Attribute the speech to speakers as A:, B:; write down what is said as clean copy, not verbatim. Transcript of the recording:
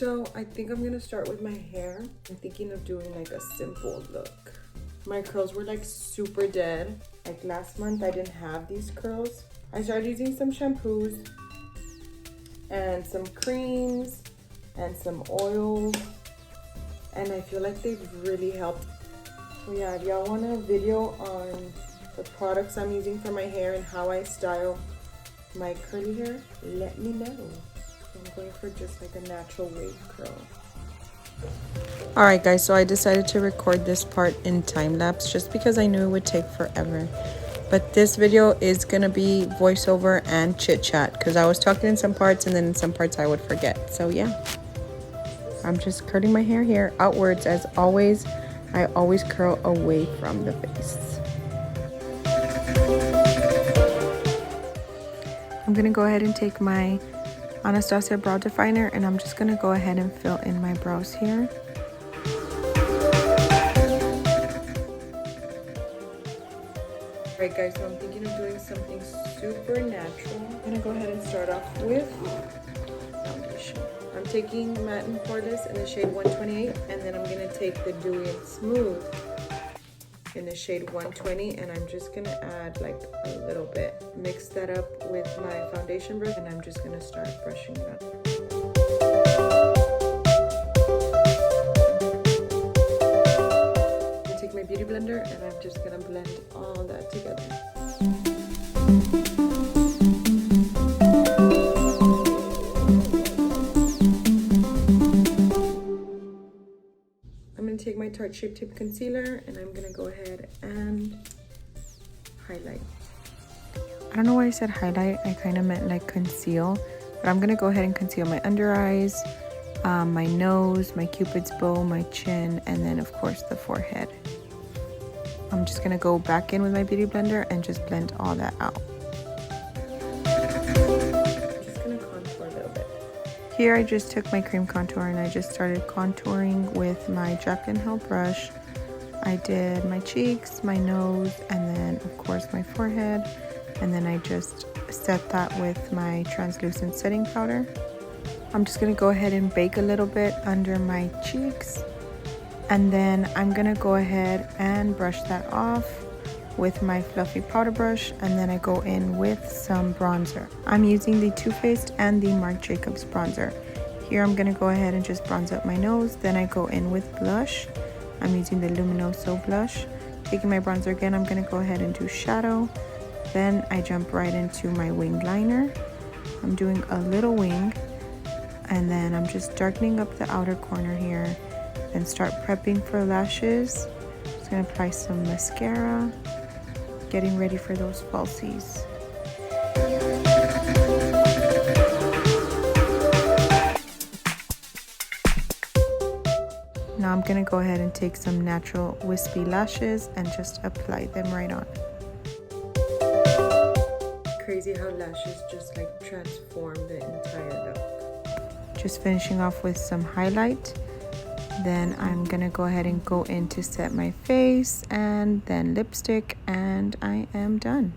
A: So I think I'm gonna start with my hair. I'm thinking of doing like a simple look. My curls were like super dead. Like last month I didn't have these curls. I started using some shampoos and some creams and some oils, and I feel like they've really helped. So yeah, if y'all want a video on the products I'm using for my hair and how I style my curly hair, let me know. I'm going for just like a natural wave curl. Alright guys, so I decided to record this part in time lapse just because I knew it would take forever. But this video is gonna be voiceover and chit chat because I was talking in some parts and then in some parts I would forget. So yeah, I'm just curling my hair here outwards as always. I always curl away from the face. I'm gonna go ahead and take my Anastasia brow definer and I'm just gonna go ahead and fill in my brows here. Alright guys, so I'm thinking of doing something super natural. I'm gonna go ahead and start off with foundation. I'm taking Matte and Poreless in the shade 128, and then I'm gonna take the Dewy and Smooth in the shade 120, and I'm just gonna add like a little bit. Mix that up with my foundation brush, and I'm just gonna start brushing it up. I'm gonna take my beauty blender, and I'm just gonna blend all that together. I'm going to take my Tarte Shape Tape Concealer and I'm going to go ahead and highlight. I don't know why I said highlight. I kind of meant like conceal. But I'm going to go ahead and conceal my under eyes, my nose, my cupid's bow, my chin, and then of course the forehead. I'm just going to go back in with my beauty blender and just blend all that out. Here I just took my cream contour and I just started contouring with my Jaclyn Hill brush. I did my cheeks, my nose, and then of course my forehead. And then I just set that with my translucent setting powder. I'm just gonna go ahead and bake a little bit under my cheeks. And then I'm gonna go ahead and brush that off with my fluffy powder brush, and then I go in with some bronzer. I'm using the Too Faced and the Marc Jacobs bronzer. Here I'm gonna go ahead and just bronze up my nose, then I go in with blush. I'm using the Luminoso blush. Taking my bronzer again, I'm gonna go ahead and do shadow. Then I jump right into my wing liner. I'm doing a little wing, and then I'm just darkening up the outer corner here, then start prepping for lashes. Just gonna apply some mascara, getting ready for those falsies. Now I'm gonna go ahead and take some natural wispy lashes and just apply them right on. Crazy how lashes just like transform the entire look. Just finishing off with some highlight. Then I'm gonna go ahead and go in to set my face and then lipstick, and I am done.